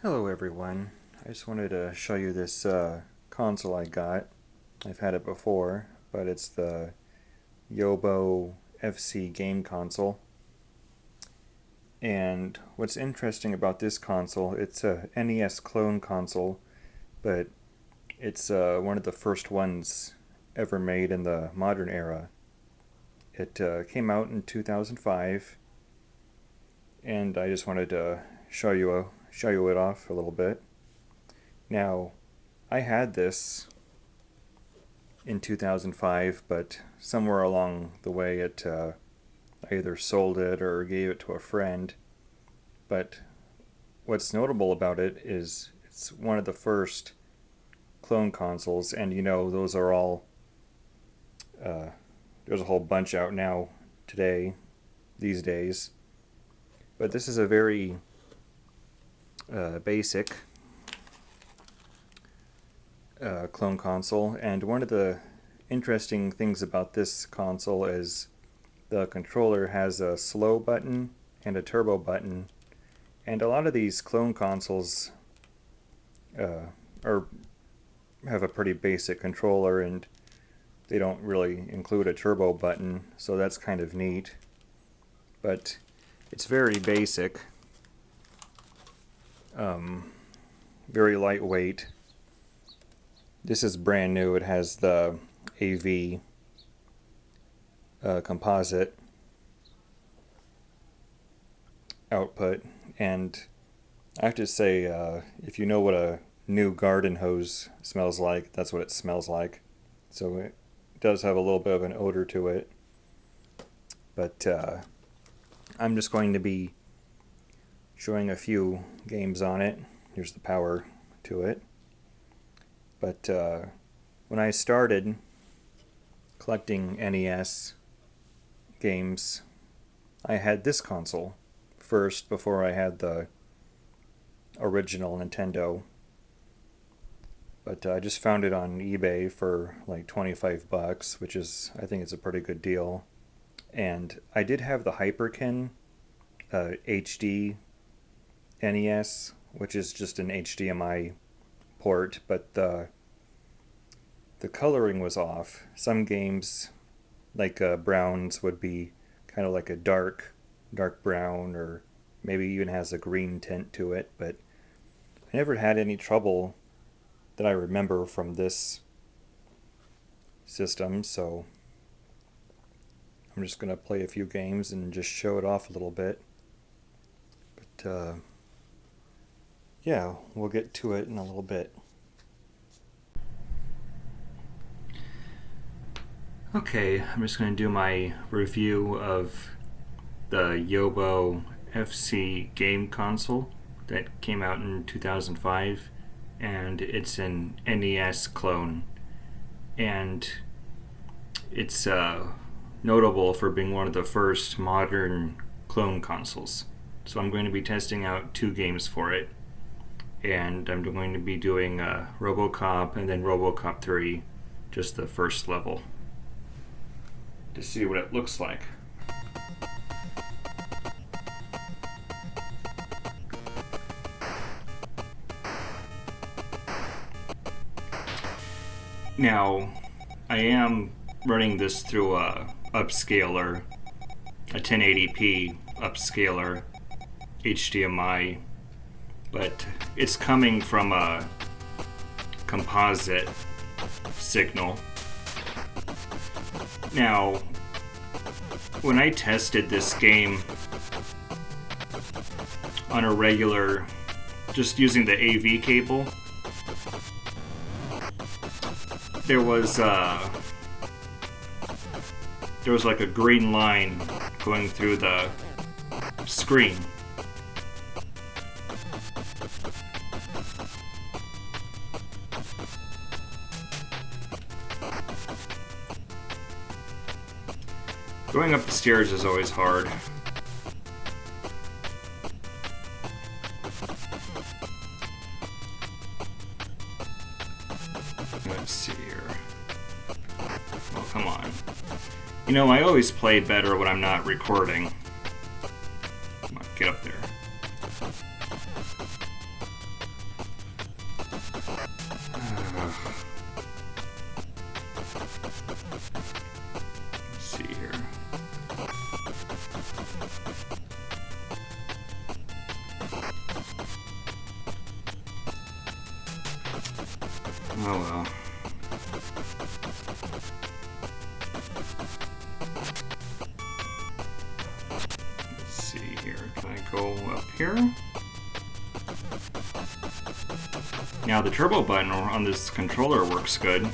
Hello everyone. I just wanted to show you this console I got. I've had it before, but it's the YOBO FC game console. And what's interesting about this console, it's a NES clone console, but it's one of the first ones ever made in the modern era. It came out in 2005, and I just wanted to show you it off a little bit. Now, I had this in 2005, but somewhere along the way I either sold it or gave it to a friend. But what's notable about it is it's one of the first clone consoles, and those are all there's a whole bunch out now these days. But this is a very basic clone console, and one of the interesting things about this console is the controller has a slow button and a turbo button, and a lot of these clone consoles have a pretty basic controller, and they don't really include a turbo button, so that's kind of neat. But it's very basic, very lightweight. This is brand new. It has the AV composite output, and I have to say, if you know what a new garden hose smells like, that's what it smells like. So it does have a little bit of an odor to it. But I'm just going to be showing a few games on it. Here's the power to it. But when I started collecting NES games, I had this console first before I had the original Nintendo. But I just found it on eBay for like $25, which is, I think it's a pretty good deal. And I did have the Hyperkin HD NES, which is just an HDMI port, but the coloring was off. Some games, like Browns, would be kind of like a dark brown, or maybe even has a green tint to it, but I never had any trouble that I remember from this system, so I'm just going to play a few games and just show it off a little bit. But yeah, we'll get to it in a little bit. Okay, I'm just going to do my review of the YOBO FC game console that came out in 2005, and it's an NES clone, and it's notable for being one of the first modern clone consoles. So I'm going to be testing out 2 games for it, and I'm going to be doing RoboCop and then RoboCop 3, just the first level, to see what it looks like. Now, I am running this through a upscaler, a 1080p upscaler HDMI, but it's coming from a composite signal. Now, when I tested this game on a regular, just using the AV cable, there was like a green line going through the screen. Going up the stairs is always hard. Let's see here. Oh, come on. You know, I always play better when I'm not recording. Come on, get up there. Oh well. Let's see here. Can I go up here? Now the turbo button on this controller works good.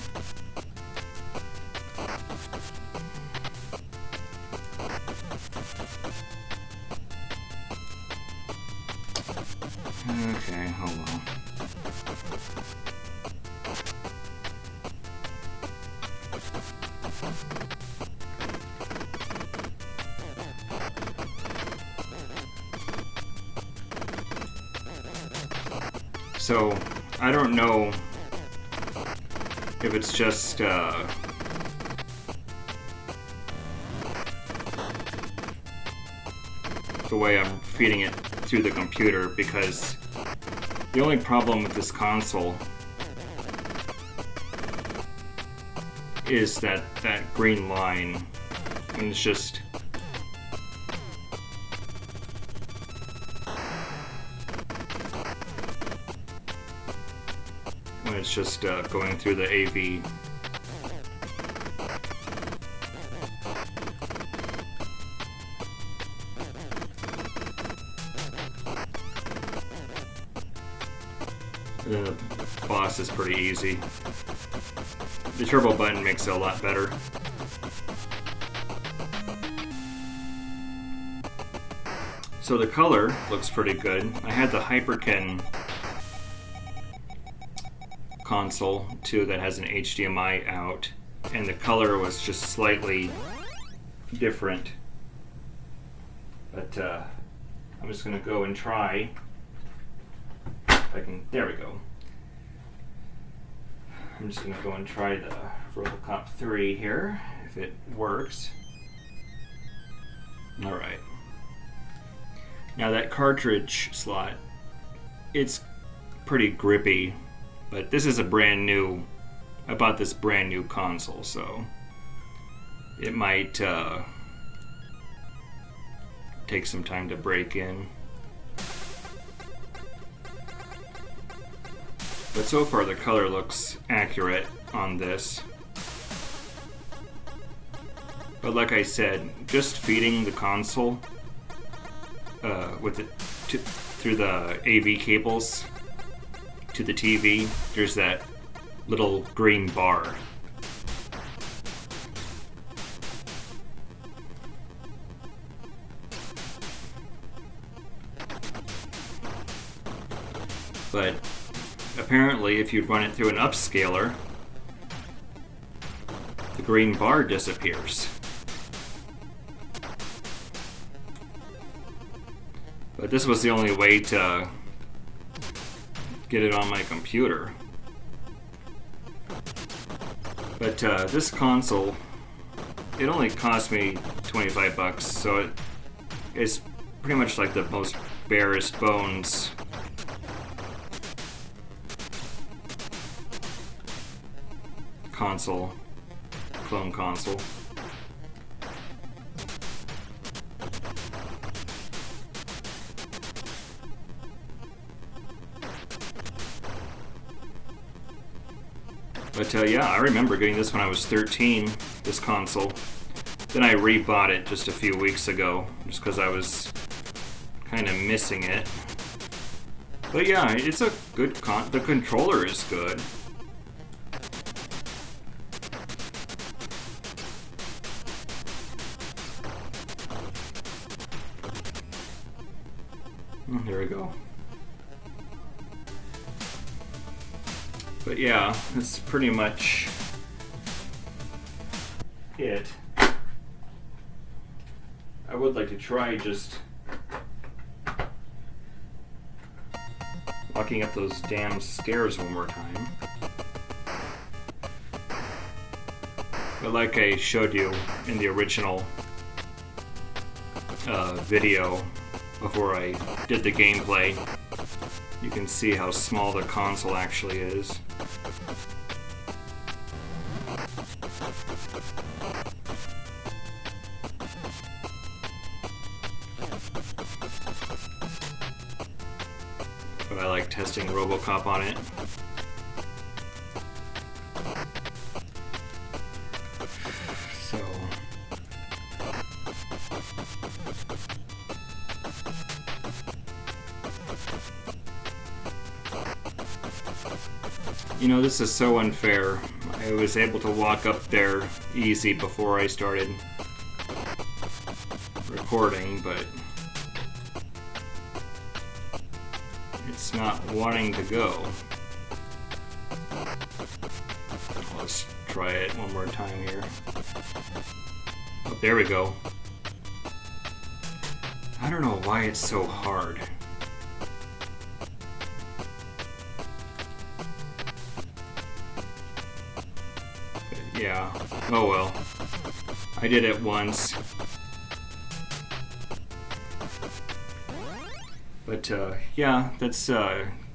Okay, hold on. So, I don't know if it's just the way I'm feeding it through the computer, because the only problem with this console is that green line, and it's just when it's just going through the AV. The boss is pretty easy. The turbo button makes it a lot better. So the color looks pretty good. I had the Hyperkin console too that has an HDMI out, and the color was just slightly different. But I'm just gonna go and try. If I can, there we go. I'm just gonna go and try the RoboCop 3 here, if it works. All right. Now that cartridge slot, it's pretty grippy, but this is a brand new, I bought this brand new console, so it might take some time to break in. But so far the color looks accurate on this. But like I said, just feeding the console with it through the AV cables to the TV, there's that little green bar. But apparently, if you run it through an upscaler, the green bar disappears. But this was the only way to get it on my computer. But this console, it only cost me 25 bucks, so it's pretty much like the most barest bones console, clone console. But yeah, I remember getting this when I was 13, this console. Then I rebought it just a few weeks ago, just because I was kind of missing it. But yeah, it's a good the controller is good. Oh, there we go. But yeah, that's pretty much it. I would like to try just walking up those damn stairs one more time. But like I showed you in the original video before I did the gameplay, you can see how small the console actually is. But I like testing RoboCop on it. You know, this is so unfair. I was able to walk up there easy before I started recording, but it's not wanting to go. Let's try it one more time here. Oh, there we go. I don't know why it's so hard. But yeah, oh well. I did it once. But yeah, that's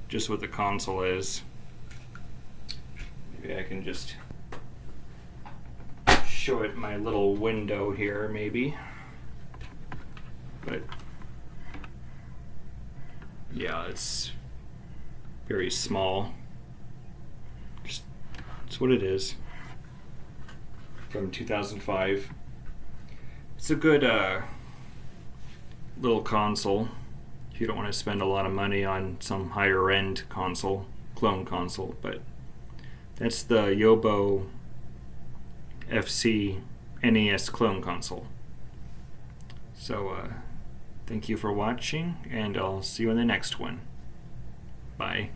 just what the console is. Maybe I can just show it my little window here, maybe. But yeah, it's very small. Just, it's what it is. From 2005. It's a good little console if you don't want to spend a lot of money on some higher end console, clone console. But that's the YOBO FC NES clone console. So thank you for watching, and I'll see you in the next one. Bye.